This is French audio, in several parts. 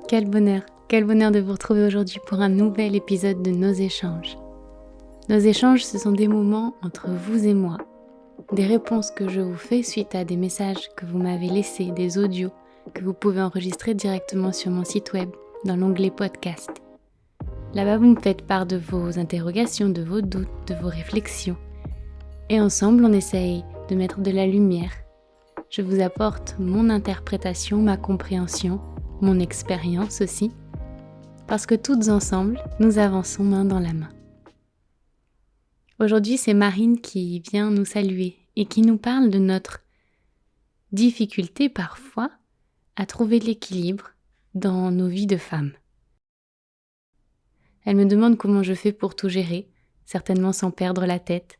Quel bonheur de vous retrouver aujourd'hui pour un nouvel épisode de Nos échanges. Nos échanges, ce sont des moments entre vous et moi, des réponses que je vous fais suite à des messages que vous m'avez laissés, des audios que vous pouvez enregistrer directement sur mon site web, dans l'onglet podcast. Là-bas, vous me faites part de vos interrogations, de vos doutes, de vos réflexions. Et ensemble, on essaye de mettre de la lumière. Je vous apporte mon interprétation, ma compréhension, mon expérience aussi, parce que toutes ensemble, nous avançons main dans la main. Aujourd'hui, c'est Marine qui vient nous saluer et qui nous parle de notre difficulté parfois à trouver l'équilibre dans nos vies de femmes. Elle me demande comment je fais pour tout gérer, certainement sans perdre la tête.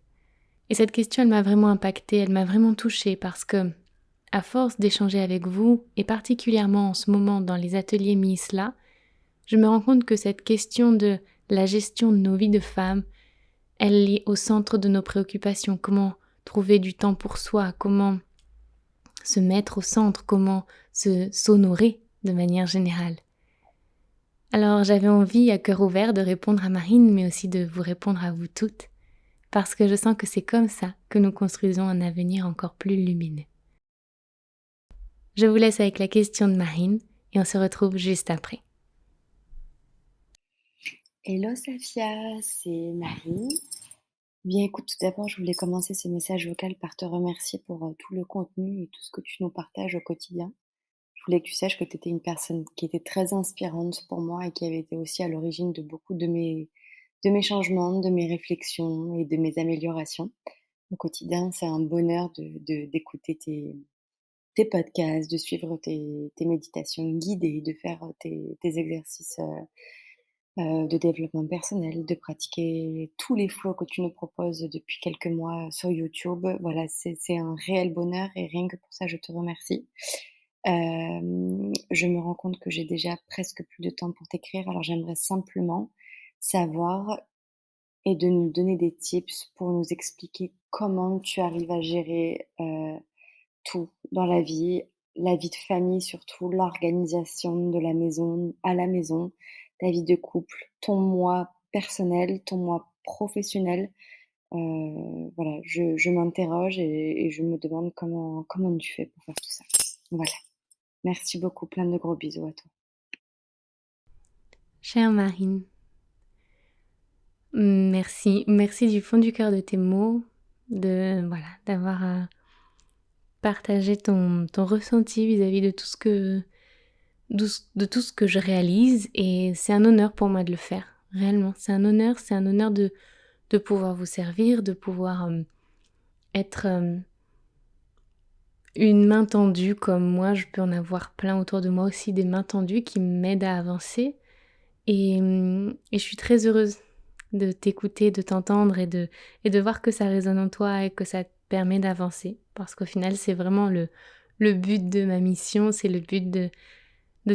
Et cette question, elle m'a vraiment impactée, elle m'a vraiment touchée parce que, à force d'échanger avec vous, et particulièrement en ce moment dans les ateliers MISLA, je me rends compte que cette question de la gestion de nos vies de femmes, elle est au centre de nos préoccupations. Comment trouver du temps pour soi, comment se mettre au centre, comment s'honorer de manière générale. Alors j'avais envie à cœur ouvert de répondre à Marine, mais aussi de vous répondre à vous toutes, parce que je sens que c'est comme ça que nous construisons un avenir encore plus lumineux. Je vous laisse avec la question de Marine et on se retrouve juste après. Hello Safia, c'est Marie. Bien écoute, tout d'abord je voulais commencer ce message vocal par te remercier pour tout le contenu et tout ce que tu nous partages au quotidien. Je voulais que tu saches que tu étais une personne qui était très inspirante pour moi et qui avait été aussi à l'origine de beaucoup de mes changements, de mes réflexions et de mes améliorations. Au quotidien, c'est un bonheur d'écouter tes podcasts, de suivre tes méditations guidées, de faire tes exercices de développement personnel, de pratiquer tous les flows que tu nous proposes depuis quelques mois sur YouTube. Voilà, c'est un réel bonheur et rien que pour ça, je te remercie. Je me rends compte que j'ai déjà presque plus de temps pour t'écrire, alors j'aimerais simplement savoir et de nous donner des tips pour nous expliquer comment tu arrives à gérer tout dans la vie de famille surtout, l'organisation de la maison à la maison, ta vie de couple, ton moi personnel, ton moi professionnel. Voilà, je m'interroge et je me demande comment tu fais pour faire tout ça. Voilà. Merci beaucoup, plein de gros bisous à toi. Chère Marine, merci du fond du cœur de tes mots, d'avoir partagé ton ressenti vis-à-vis de tout ce que je réalise, et c'est un honneur pour moi de le faire. Réellement, c'est un honneur de pouvoir vous servir, de pouvoir être une main tendue comme moi. Je peux en avoir plein autour de moi aussi, des mains tendues qui m'aident à avancer. Et je suis très heureuse de t'écouter, de t'entendre et de voir que ça résonne en toi et que ça te permet d'avancer. Parce qu'au final, c'est vraiment le but de ma mission, c'est le but de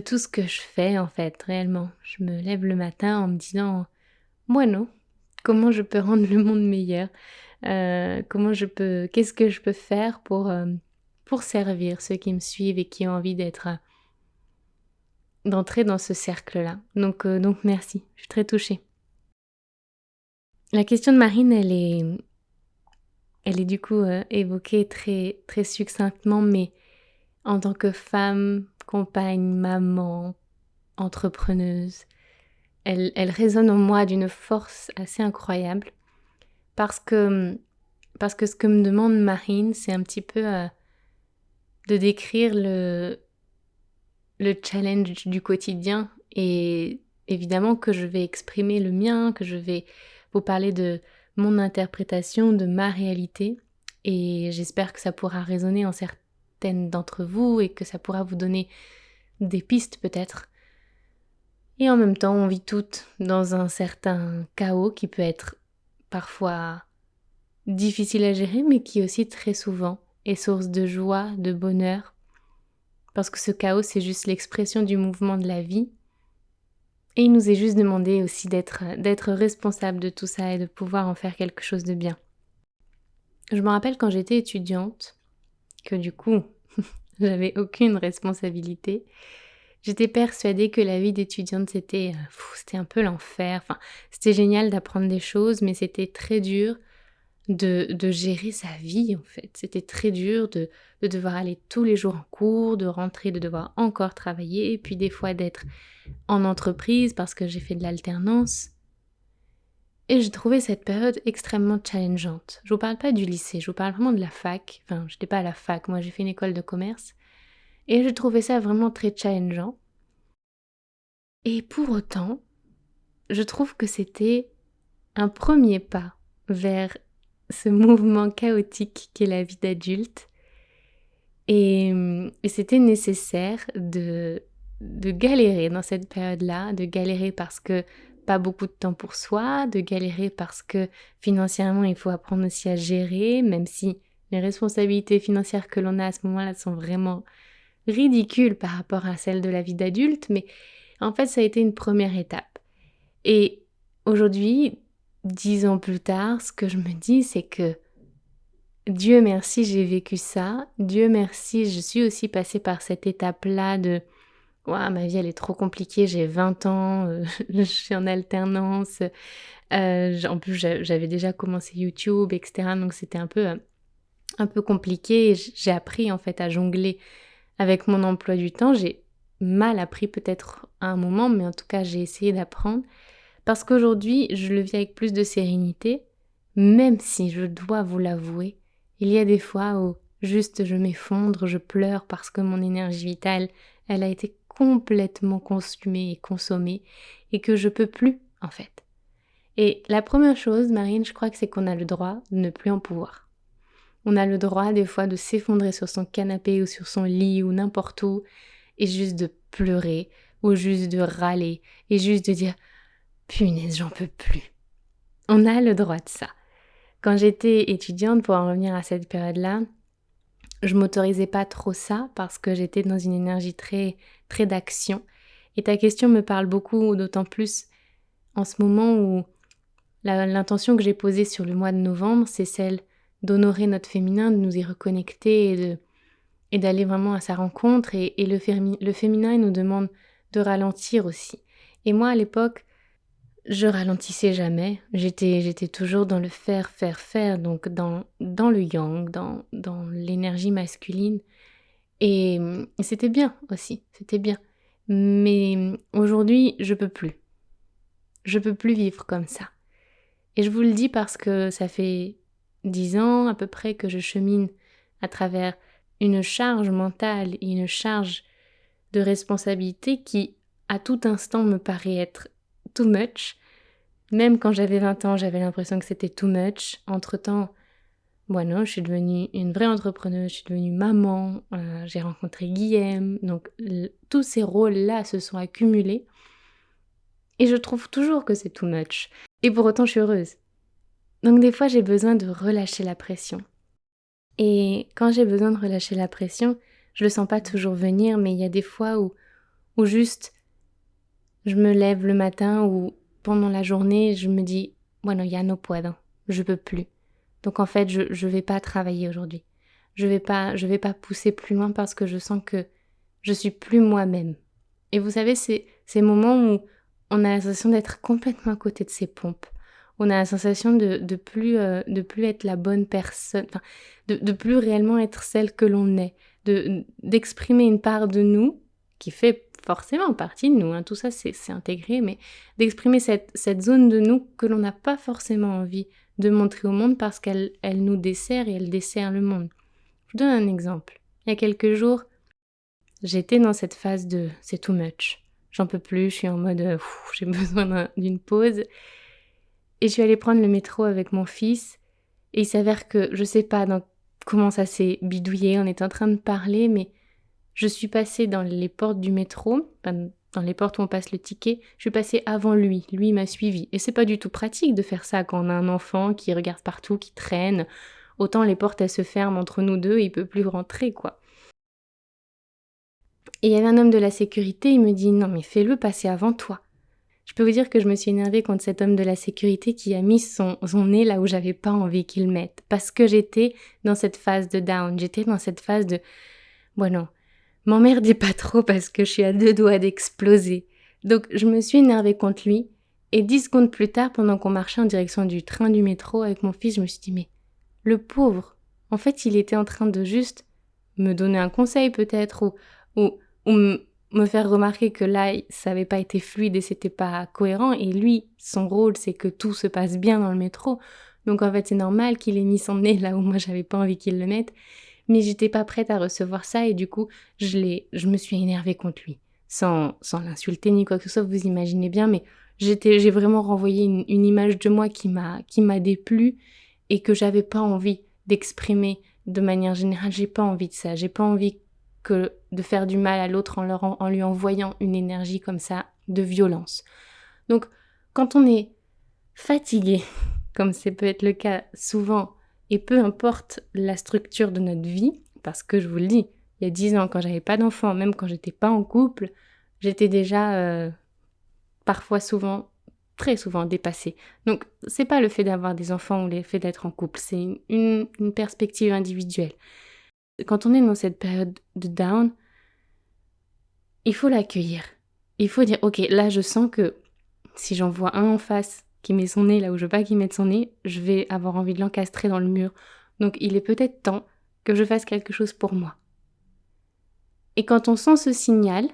tout ce que je fais en fait, réellement. Je me lève le matin en me disant « Bueno, comment je peux rendre le monde meilleur ? Qu'est-ce que je peux faire pour servir ceux qui me suivent et qui ont envie d'entrer dans ce cercle-là. Donc merci, je suis très touchée. La question de Marine, elle est du coup évoquée très, très succinctement, mais en tant que femme, compagne, maman, entrepreneuse, elle résonne en moi d'une force assez incroyable parce que ce que me demande Marine, c'est un petit peu de décrire le challenge du quotidien, et évidemment que je vais exprimer le mien, que je vais vous parler de mon interprétation, de ma réalité, et j'espère que ça pourra résonner en certaines d'entre vous et que ça pourra vous donner des pistes peut-être. Et en même temps, on vit toutes dans un certain chaos qui peut être parfois difficile à gérer, mais qui aussi très souvent est source de joie, de bonheur, parce que ce chaos, c'est juste l'expression du mouvement de la vie. Et il nous est juste demandé aussi d'être responsable de tout ça et de pouvoir en faire quelque chose de bien. Je me rappelle quand j'étais étudiante, que du coup, j'avais aucune responsabilité. J'étais persuadée que la vie d'étudiante c'était un peu l'enfer. Enfin, c'était génial d'apprendre des choses, mais c'était très dur de gérer sa vie en fait. C'était très dur de devoir aller tous les jours en cours, de rentrer, de devoir encore travailler, et puis des fois d'être en entreprise parce que j'ai fait de l'alternance. Et j'ai trouvé cette période extrêmement challengeante. Je vous parle pas du lycée, je vous parle vraiment de la fac. Enfin, je n'étais pas à la fac, moi j'ai fait une école de commerce. Et j'ai trouvé ça vraiment très challengeant. Et pour autant, je trouve que c'était un premier pas vers ce mouvement chaotique qu'est la vie d'adulte. Et c'était nécessaire de galérer dans cette période-là, de galérer parce que pas beaucoup de temps pour soi, de galérer parce que financièrement il faut apprendre aussi à gérer, même si les responsabilités financières que l'on a à ce moment-là sont vraiment ridicules par rapport à celles de la vie d'adulte, mais en fait ça a été une première étape. Et aujourd'hui, 10 ans plus tard, ce que je me dis, c'est que Dieu merci, j'ai vécu ça. Dieu merci, je suis aussi passée par cette étape-là de «Waouh, ma vie, elle est trop compliquée, j'ai 20 ans, je suis en alternance». En plus, j'avais déjà commencé YouTube et cetera, donc c'était un peu compliqué et j'ai appris, en fait, à jongler avec mon emploi du temps. J'ai mal appris peut-être à un moment, mais en tout cas, j'ai essayé d'apprendre. Parce qu'aujourd'hui, je le vis avec plus de sérénité, même si je dois vous l'avouer, il y a des fois où juste je m'effondre, je pleure parce que mon énergie vitale, elle a été complètement consumée et consommée et que je peux plus en fait. Et la première chose, Marine, je crois que c'est qu'on a le droit de ne plus en pouvoir. On a le droit des fois de s'effondrer sur son canapé ou sur son lit ou n'importe où et juste de pleurer ou juste de râler et juste de dire punaise, j'en peux plus. On a le droit de ça. Quand j'étais étudiante, pour en revenir à cette période-là, je m'autorisais pas trop ça parce que j'étais dans une énergie très, très d'action. Et ta question me parle beaucoup, d'autant plus en ce moment où l'intention que j'ai posée sur le mois de novembre, c'est celle d'honorer notre féminin, de nous y reconnecter et d'aller vraiment à sa rencontre. Et le féminin, il nous demande de ralentir aussi. Et moi, à l'époque, je ralentissais jamais, j'étais toujours dans le faire, faire, faire, donc dans le yang, dans l'énergie masculine et c'était bien aussi, c'était bien. Mais aujourd'hui, je peux plus. Je peux plus vivre comme ça. Et je vous le dis parce que ça fait 10 ans à peu près que je chemine à travers une charge mentale et une charge de responsabilité qui, à tout instant, me paraît être too much. Même quand j'avais 20 ans, j'avais l'impression que c'était too much. Entre-temps, je suis devenue une vraie entrepreneuse, je suis devenue maman, j'ai rencontré Guillaume. Donc tous ces rôles-là se sont accumulés. Et je trouve toujours que c'est too much. Et pour autant, je suis heureuse. Donc des fois, j'ai besoin de relâcher la pression. Et quand j'ai besoin de relâcher la pression, je le sens pas toujours venir, mais il y a des fois où juste je me lève le matin ou pendant la journée, je me dis bueno, ya no puedo, je peux plus. Donc en fait, je vais pas travailler aujourd'hui. Je vais pas pousser plus loin parce que je sens que je suis plus moi-même. Et vous savez, c'est ces moments où on a la sensation d'être complètement à côté de ses pompes. On a la sensation de plus être la bonne personne, enfin, de plus réellement être celle que l'on est, d'exprimer une part de nous qui fait forcément partie de nous, hein, tout ça c'est intégré, mais d'exprimer cette zone de nous que l'on n'a pas forcément envie de montrer au monde parce qu'elle nous dessert et elle dessert le monde. Je vous donne un exemple. Il y a quelques jours, j'étais dans cette phase de c'est too much. J'en peux plus, je suis en mode j'ai besoin d'une pause. Et je suis allée prendre le métro avec mon fils et il s'avère que je sais pas comment ça s'est bidouillé, on était en train de parler, mais je suis passée dans les portes du métro, dans les portes où on passe le ticket, je suis passée avant lui. Lui, il m'a suivie. Et c'est pas du tout pratique de faire ça quand on a un enfant qui regarde partout, qui traîne. Autant les portes, elles se ferment entre nous deux et il peut plus rentrer, quoi. Et il y avait un homme de la sécurité, il me dit « Non mais fais-le passer avant toi ». Je peux vous dire que je me suis énervée contre cet homme de la sécurité qui a mis son nez là où j'avais pas envie qu'il mette. Parce que j'étais dans cette phase de down, j'étais dans cette phase de « Bueno, m'emmerdez pas trop parce que je suis à 2 doigts d'exploser. Donc je me suis énervée contre lui et 10 secondes plus tard, pendant qu'on marchait en direction du train du métro avec mon fils, je me suis dit mais le pauvre, en fait il était en train de juste me donner un conseil peut-être ou me faire remarquer que là ça avait pas été fluide et c'était pas cohérent et lui, son rôle c'est que tout se passe bien dans le métro. Donc en fait c'est normal qu'il ait mis son nez là où moi j'avais pas envie qu'il le mette. Mais j'étais pas prête à recevoir ça et du coup, je me suis énervée contre lui. Sans l'insulter ni quoi que ce soit, vous imaginez bien, mais j'ai vraiment renvoyé une image de moi qui m'a déplu et que j'avais pas envie d'exprimer de manière générale. J'ai pas envie de ça. J'ai pas envie de faire du mal à l'autre en lui envoyant une énergie comme ça de violence. Donc, quand on est fatigué, comme ça peut être le cas souvent, et peu importe la structure de notre vie, parce que je vous le dis, il y a 10 ans, quand j'avais pas d'enfant, même quand j'étais pas en couple, j'étais déjà parfois souvent, très souvent dépassée. Donc, c'est pas le fait d'avoir des enfants ou le fait d'être en couple, c'est une perspective individuelle. Quand on est dans cette période de down, il faut l'accueillir. Il faut dire, ok, là je sens que si j'en vois un en face qui met son nez là où je veux pas qu'il mette son nez, je vais avoir envie de l'encastrer dans le mur. Donc il est peut-être temps que je fasse quelque chose pour moi. Et quand on sent ce signal,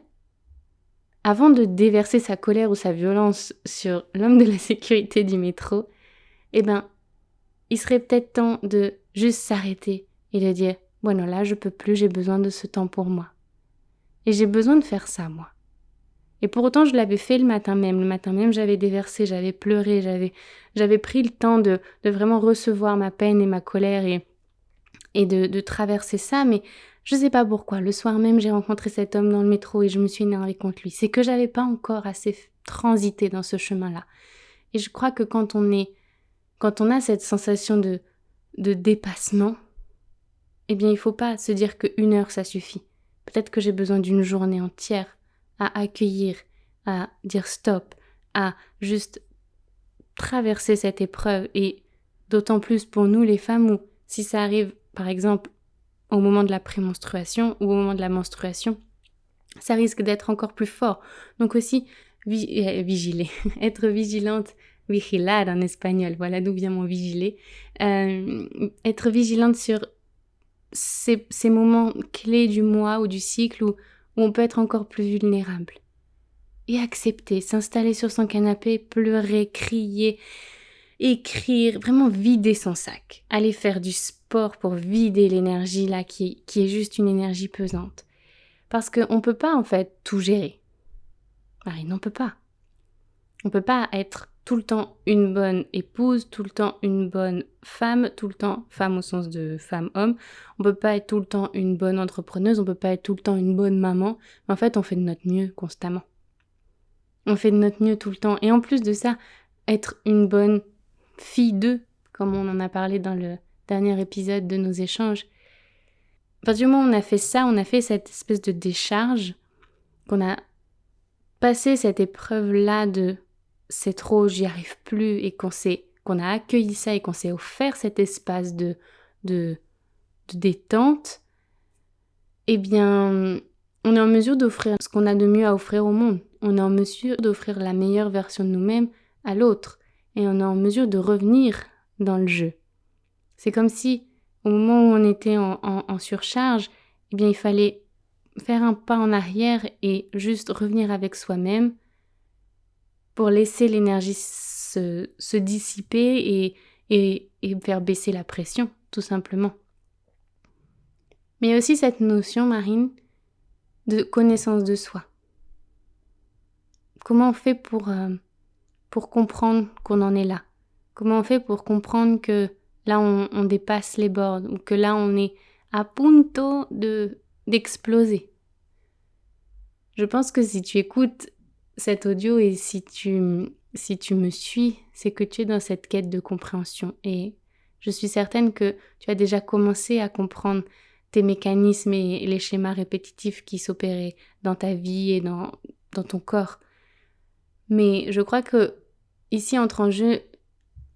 avant de déverser sa colère ou sa violence sur l'homme de la sécurité du métro, eh ben, il serait peut-être temps de juste s'arrêter et de dire « Bon, non, là, je peux plus, j'ai besoin de ce temps pour moi. Et j'ai besoin de faire ça, moi. » Et pour autant, je l'avais fait le matin même. Le matin même, j'avais déversé, j'avais pleuré, j'avais pris le temps de vraiment recevoir ma peine et ma colère et de traverser ça. Mais je sais pas pourquoi. Le soir même, j'ai rencontré cet homme dans le métro et je me suis énervée contre lui. C'est que j'avais pas encore assez transité dans ce chemin-là. Et je crois que quand on a cette sensation de dépassement, eh bien, il faut pas se dire qu'1 heure, ça suffit. Peut-être que j'ai besoin d'une journée entière à accueillir, à dire stop, à juste traverser cette épreuve. Et d'autant plus pour nous, les femmes, où si ça arrive, par exemple, au moment de la prémenstruation ou au moment de la menstruation, ça risque d'être encore plus fort. Donc aussi, vigiler, être vigilante, vigilar en espagnol, voilà d'où vient mon vigiler, être vigilante sur ces moments clés du mois ou du cycle où on peut être encore plus vulnérable. Et accepter, s'installer sur son canapé, pleurer, crier, écrire, vraiment vider son sac. Aller faire du sport pour vider l'énergie là qui est juste une énergie pesante. Parce qu'on peut pas en fait tout gérer. Marine, on peut pas. On peut pas être tout le temps une bonne épouse, tout le temps une bonne femme, tout le temps femme au sens de femme-homme. On peut pas être tout le temps une bonne entrepreneuse, on peut pas être tout le temps une bonne maman. Mais en fait, on fait de notre mieux constamment. On fait de notre mieux tout le temps. Et en plus de ça, être une bonne fille d'eux, comme on en a parlé dans le dernier épisode de nos échanges. À partir du moment où on a fait ça, on a fait cette espèce de décharge, qu'on a passé cette épreuve-là de c'est trop, j'y arrive plus, et qu'on a accueilli ça et qu'on s'est offert cet espace de détente, eh bien, on est en mesure d'offrir ce qu'on a de mieux à offrir au monde. On est en mesure d'offrir la meilleure version de nous-mêmes à l'autre. Et on est en mesure de revenir dans le jeu. C'est comme si, au moment où on était en surcharge, eh bien, il fallait faire un pas en arrière et juste revenir avec soi-même pour laisser l'énergie se dissiper et faire baisser la pression, tout simplement. Mais il y a aussi cette notion, Marine, de connaissance de soi. Comment on fait pour comprendre qu'on en est là? Comment on fait pour comprendre que là, on dépasse les bornes ou que là, on est à punto d'exploser? Je pense que si tu écoutes cet audio et si tu me suis, c'est que tu es dans cette quête de compréhension. Et je suis certaine que tu as déjà commencé à comprendre tes mécanismes et les schémas répétitifs qui s'opéraient dans ta vie et dans ton corps. Mais je crois que ici entre en jeu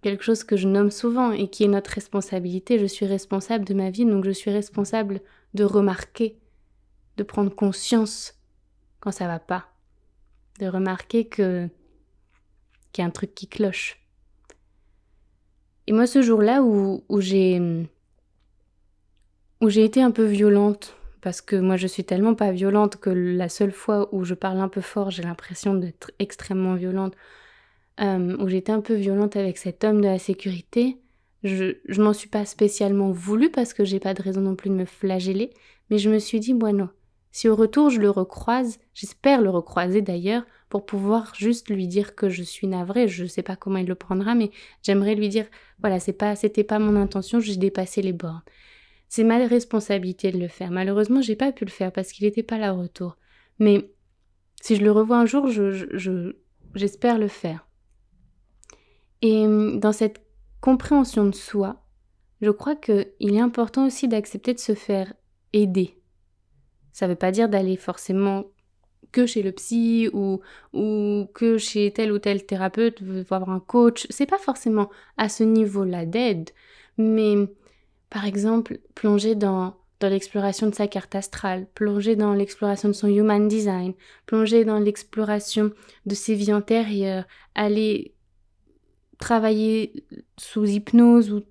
quelque chose que je nomme souvent et qui est notre responsabilité. Je suis responsable de ma vie, donc je suis responsable de remarquer de prendre conscience quand ça va pas, de remarquer qu'il y a un truc qui cloche. Et moi, ce jour-là où j'ai été un peu violente, parce que moi je suis tellement pas violente que la seule fois où je parle un peu fort, j'ai l'impression d'être extrêmement violente, où j'étais un peu violente avec cet homme de la sécurité, je m'en suis pas spécialement voulu parce que j'ai pas de raison non plus de me flageller, mais je me suis dit: «Bueno, si au retour je le recroise», j'espère le recroiser d'ailleurs, pour pouvoir juste lui dire que je suis navrée. Je sais pas comment il le prendra, mais j'aimerais lui dire: «Voilà, c'était pas mon intention, j'ai dépassé les bornes». C'est ma responsabilité de le faire. Malheureusement, j'ai pas pu le faire parce qu'il était pas là au retour. Mais si je le revois un jour, j'espère le faire. Et dans cette compréhension de soi, je crois qu'il est important aussi d'accepter de se faire aider. Ça veut pas dire d'aller forcément que chez le psy ou que chez tel ou tel thérapeute, voir un coach. C'est pas forcément à ce niveau-là d'aide, mais par exemple, plonger dans l'exploration de sa carte astrale, plonger dans l'exploration de son human design, plonger dans l'exploration de ses vies antérieures, aller travailler sous hypnose ou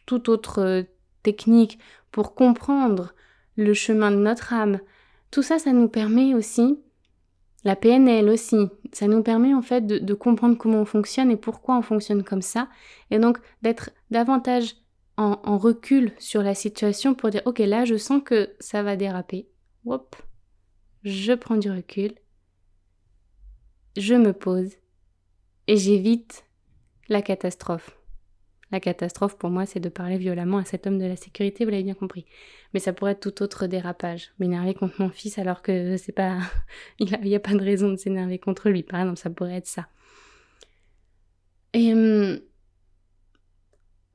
toute autre technique pour comprendre le chemin de notre âme. Tout ça, ça nous permet aussi, la PNL aussi, ça nous permet en fait de comprendre comment on fonctionne et pourquoi on fonctionne comme ça, et donc d'être davantage en recul sur la situation pour dire « Ok, là, je sens que ça va déraper. Hop, je prends du recul, je me pose et j'évite la catastrophe. » La catastrophe, pour moi, c'est de parler violemment à cet homme de la sécurité, vous l'avez bien compris. Mais ça pourrait être tout autre dérapage. M'énerver contre mon fils alors que c'est pas... il n'y a pas de raison de s'énerver contre lui, par exemple, ça pourrait être ça. Et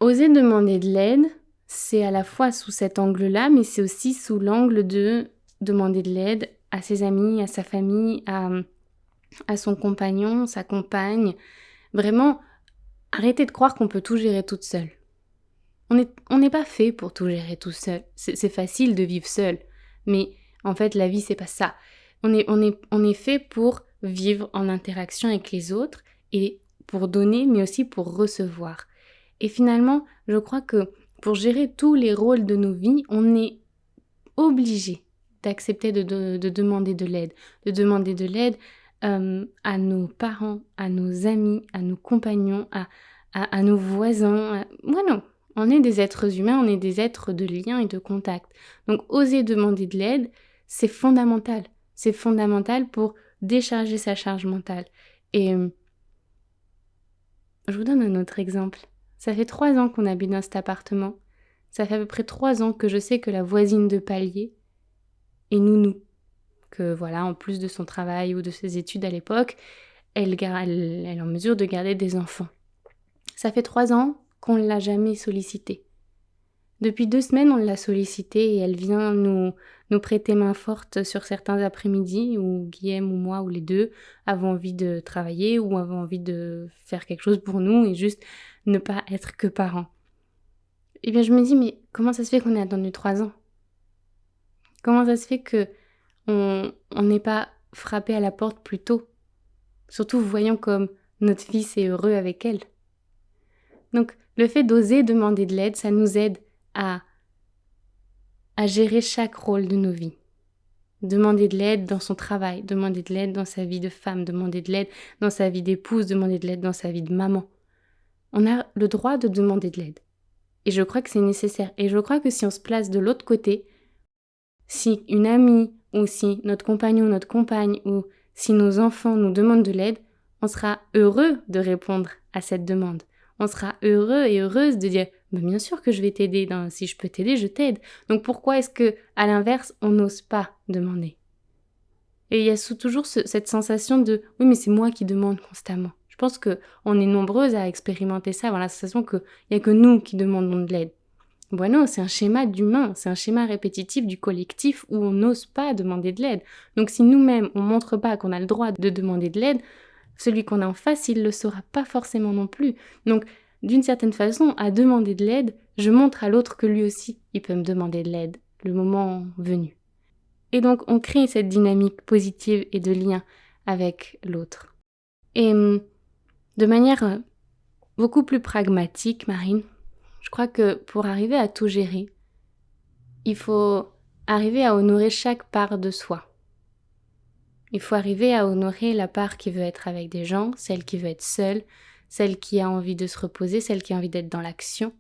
oser demander de l'aide, c'est à la fois sous cet angle-là, mais c'est aussi sous l'angle de demander de l'aide à ses amis, à sa famille, à son compagnon, sa compagne. Vraiment, arrêtez de croire qu'on peut tout gérer toute seule. On n'est pas fait pour tout gérer tout seul. C'est facile de vivre seul, mais en fait, la vie, c'est pas ça. On est fait pour vivre en interaction avec les autres et pour donner, mais aussi pour recevoir. Et finalement, je crois que pour gérer tous les rôles de nos vies, on est obligé d'accepter de demander de l'aide. De demander de l'aide à nos parents, à nos amis, à nos compagnons, à nos voisins. Voilà, on est des êtres humains, on est des êtres de lien et de contact. Donc oser demander de l'aide, c'est fondamental. C'est fondamental pour décharger sa charge mentale. Et je vous donne un autre exemple. Ça fait 3 ans qu'on habite dans cet appartement. Ça fait à peu près 3 ans que je sais que la voisine de palier est nounou. Que voilà, en plus de son travail ou de ses études à l'époque, elle est en mesure de garder des enfants. Ça fait 3 ans qu'on ne l'a jamais sollicitée. Depuis 2 semaines, on l'a sollicitée et elle vient nous prêter main forte sur certains après-midi où Guillaume ou moi ou les deux avons envie de travailler ou avons envie de faire quelque chose pour nous et juste ne pas être que parents. Et bien je me dis, mais comment ça se fait qu'on ait attendu 3 ans ? Comment ça se fait qu'on n'ait pas frappé à la porte plus tôt ? Surtout voyant comme notre fils est heureux avec elle. Donc le fait d'oser demander de l'aide, ça nous aide à gérer chaque rôle de nos vies. Demander de l'aide dans son travail, demander de l'aide dans sa vie de femme, demander de l'aide dans sa vie d'épouse, demander de l'aide dans sa vie de maman. On a le droit de demander de l'aide. Et je crois que c'est nécessaire. Et je crois que si on se place de l'autre côté, si une amie ou si notre compagnon ou notre compagne ou si nos enfants nous demandent de l'aide, on sera heureux de répondre à cette demande. On sera heureux et heureuse de dire « bien sûr que je vais t'aider, si je peux t'aider, je t'aide ». Donc pourquoi est-ce que, à l'inverse, on n'ose pas demander ? Et il y a toujours cette sensation de « oui, mais c'est moi qui demande constamment ». Je pense qu'on est nombreuses à expérimenter ça, avoir la sensation qu'il n'y a que nous qui demandons de l'aide. Bueno, c'est un schéma d'humain, c'est un schéma répétitif du collectif où on n'ose pas demander de l'aide. Donc si nous-mêmes, on ne montre pas qu'on a le droit de demander de l'aide, celui qu'on a en face, il ne le saura pas forcément non plus. Donc, d'une certaine façon, à demander de l'aide, je montre à l'autre que lui aussi, il peut me demander de l'aide, le moment venu. Et donc, on crée cette dynamique positive et de lien avec l'autre. Et de manière beaucoup plus pragmatique, Marine, je crois que pour arriver à tout gérer, il faut arriver à honorer chaque part de soi. Il faut arriver à honorer la part qui veut être avec des gens, celle qui veut être seule, celle qui a envie de se reposer, celle qui a envie d'être dans l'action,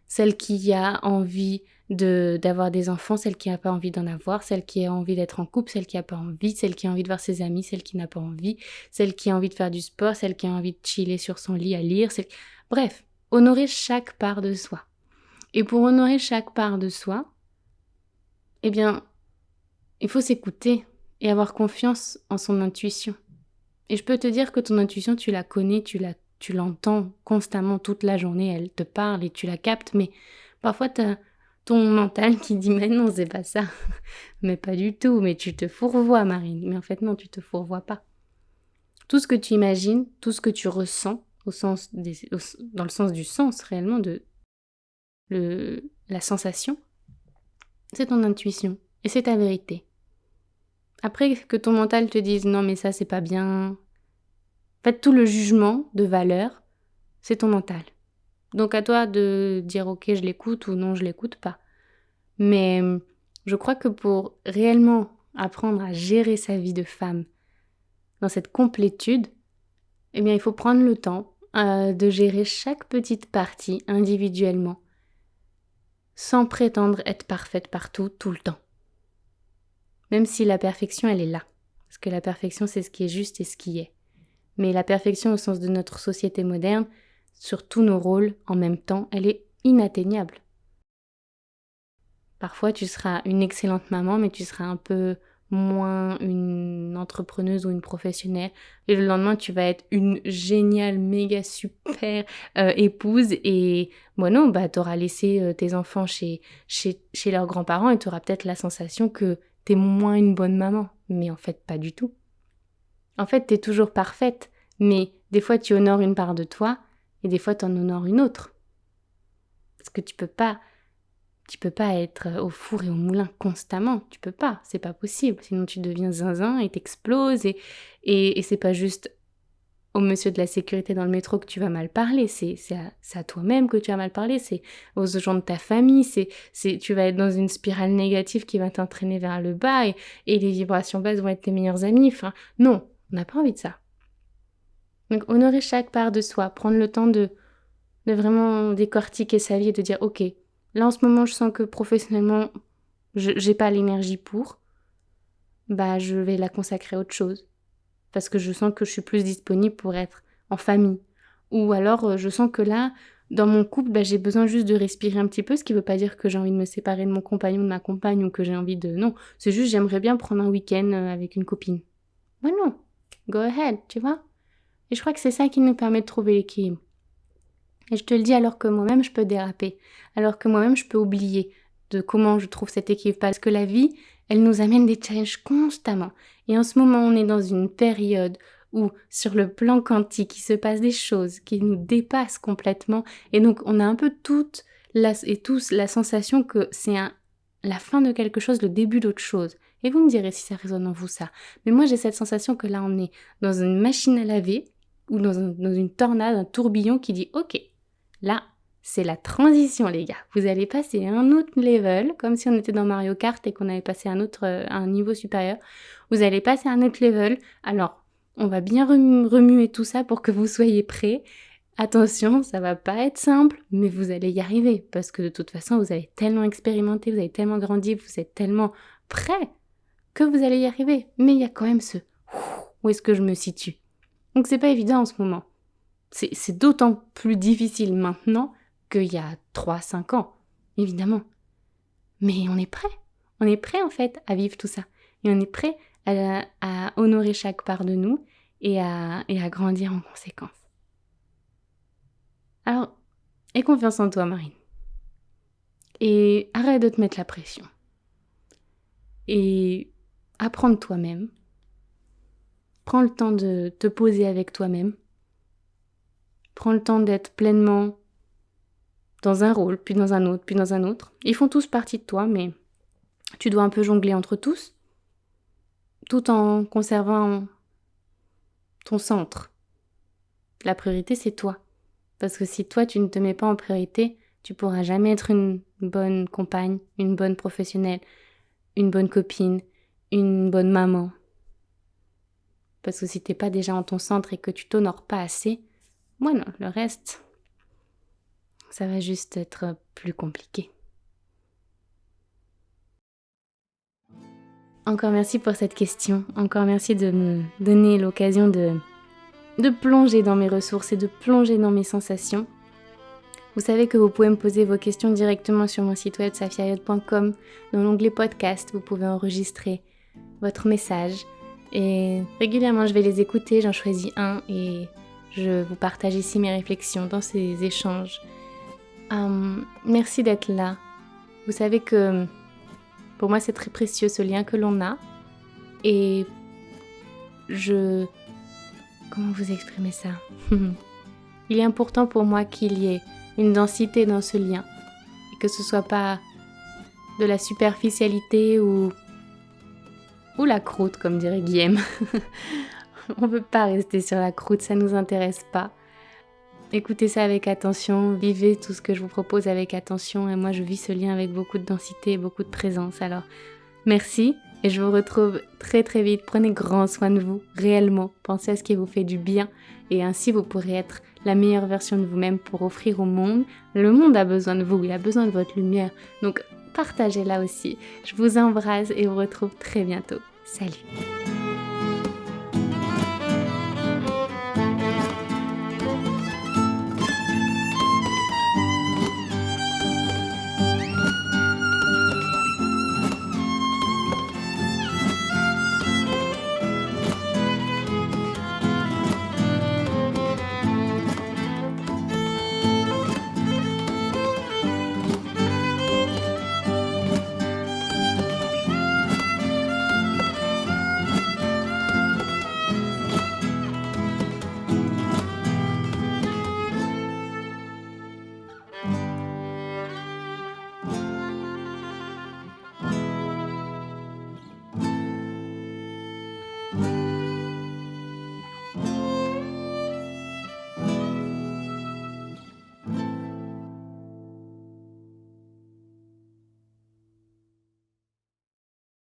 celle qui a envie d'avoir des enfants, celle qui n'a pas envie d'en avoir, celle qui a envie d'être en couple, celle qui n'a pas envie, celle qui a envie de voir ses amis, celle qui n'a pas envie, celle qui a envie de faire du sport, celle qui a envie de chiller sur son lit à lire. Bref, honorer chaque part de soi. Et pour honorer chaque part de soi, eh bien, il faut s'écouter et avoir confiance en son intuition. Et je peux te dire que ton intuition, tu la connais, tu l'entends constamment toute la journée, elle te parle et tu la captes, mais parfois t'as ton mental qui dit « mais non, c'est pas ça ». Mais pas du tout, mais tu te fourvoies, Marine. Mais en fait, non, tu te fourvoies pas. Tout ce que tu imagines, tout ce que tu ressens, dans le sens du sens réellement, la sensation, c'est ton intuition et c'est ta vérité. Après que ton mental te dise « non, mais ça, c'est pas bien », en fait, tout le jugement de valeur, c'est ton mental. Donc à toi de dire « ok, je l'écoute » ou « non, je l'écoute pas ». Mais je crois que pour réellement apprendre à gérer sa vie de femme dans cette complétude, eh bien, il faut prendre le temps de gérer chaque petite partie individuellement, sans prétendre être parfaite partout, tout le temps. Même si la perfection, elle est là. Parce que la perfection, c'est ce qui est juste et ce qui est. Mais la perfection au sens de notre société moderne, sur tous nos rôles en même temps, elle est inatteignable. Parfois, tu seras une excellente maman, mais tu seras un peu moins une entrepreneuse ou une professionnelle. Et le lendemain, tu vas être une géniale, méga super épouse. Et bon, non, tu auras laissé tes enfants chez leurs grands-parents et tu auras peut-être la sensation que tu es moins une bonne maman. Mais en fait, pas du tout. En fait, tu es toujours parfaite, mais des fois, tu honores une part de toi et des fois, tu en honores une autre. Parce que tu peux pas être au four et au moulin constamment. Tu peux pas, c'est pas possible. Sinon, tu deviens zinzin et t'exploses. Et c'est pas juste au monsieur de la sécurité dans le métro que tu vas mal parler. C'est à toi-même que tu vas mal parler. C'est aux gens de ta famille. Tu vas être dans une spirale négative qui va t'entraîner vers le bas. Et les vibrations basses vont être tes meilleurs amis. Enfin, non, on n'a pas envie de ça. Donc, honorer chaque part de soi. Prendre le temps de vraiment décortiquer sa vie et de dire « ok, là, en ce moment, je sens que professionnellement, j'ai pas l'énergie pour. Je vais la consacrer à autre chose. Parce que je sens que je suis plus disponible pour être en famille. Ou alors, je sens que là, dans mon couple, j'ai besoin juste de respirer un petit peu, ce qui veut pas dire que j'ai envie de me séparer de mon compagnon, de ma compagne, ou que j'ai envie de... Non, c'est juste j'aimerais bien prendre un week-end avec une copine. Non, go ahead, tu vois. Et je crois que c'est ça qui nous permet de trouver l'équilibre. Et je te le dis alors que moi-même, je peux déraper. Alors que moi-même, je peux oublier de comment je trouve cet équilibre. Parce que la vie, elle nous amène des challenges constamment. Et en ce moment, on est dans une période où, sur le plan quantique, il se passe des choses qui nous dépassent complètement. Et donc, on a un peu tous la sensation que c'est la fin de quelque chose, le début d'autre chose. Et vous me direz si ça résonne en vous, ça. Mais moi, j'ai cette sensation que là, on est dans une machine à laver ou dans une tornade, un tourbillon qui dit « Ok, là, c'est la transition, les gars. Vous allez passer à un autre level, comme si on était dans Mario Kart et qu'on avait passé à un niveau supérieur. Vous allez passer à un autre level. Alors, on va bien remuer tout ça pour que vous soyez prêts. Attention, ça va pas être simple, mais vous allez y arriver. Parce que de toute façon, vous avez tellement expérimenté, vous avez tellement grandi, vous êtes tellement prêts que vous allez y arriver. Mais il y a quand même ce « où est-ce que je me situe ?» Donc, c'est pas évident en ce moment. C'est d'autant plus difficile maintenant qu'il y a 3-5 ans, évidemment. Mais on est prêt. On est prêt, en fait, à vivre tout ça. Et on est prêt à honorer chaque part de nous et à grandir en conséquence. Alors, aie confiance en toi, Marine. Et arrête de te mettre la pression. Et apprends de toi-même. Prends le temps de te poser avec toi-même. Prends le temps d'être pleinement dans un rôle, puis dans un autre, puis dans un autre. Ils font tous partie de toi, mais tu dois un peu jongler entre tous, tout en conservant ton centre. La priorité, c'est toi. Parce que si toi, tu ne te mets pas en priorité, tu pourras jamais être une bonne compagne, une bonne professionnelle, une bonne copine, une bonne maman. Parce que si t'es pas déjà en ton centre et que tu t'honores pas assez, voilà, le reste, ça va juste être plus compliqué. Encore merci pour cette question. Encore merci de me donner l'occasion de plonger dans mes ressources et de plonger dans mes sensations. Vous savez que vous pouvez me poser vos questions directement sur mon site web safiayod.com. Dans l'onglet podcast, vous pouvez enregistrer votre message. Et régulièrement, je vais les écouter, j'en choisis un et je vous partage ici mes réflexions dans ces échanges. Merci d'être là. Vous savez que pour moi, c'est très précieux ce lien que l'on a. Et comment vous exprimer ça? Il est important pour moi qu'il y ait une densité dans ce lien. Et que ce soit pas de la superficialité ou la croûte, comme dirait Guillaume. On ne peut pas rester sur la croûte, ça ne nous intéresse pas. Écoutez ça avec attention, vivez tout ce que je vous propose avec attention. Et moi, je vis ce lien avec beaucoup de densité et beaucoup de présence. Alors, merci et je vous retrouve très très vite. Prenez grand soin de vous, réellement. Pensez à ce qui vous fait du bien et ainsi vous pourrez être la meilleure version de vous-même pour offrir au monde. Le monde a besoin de vous, il a besoin de votre lumière. Donc, partagez-la aussi. Je vous embrasse et vous retrouve très bientôt. Salut!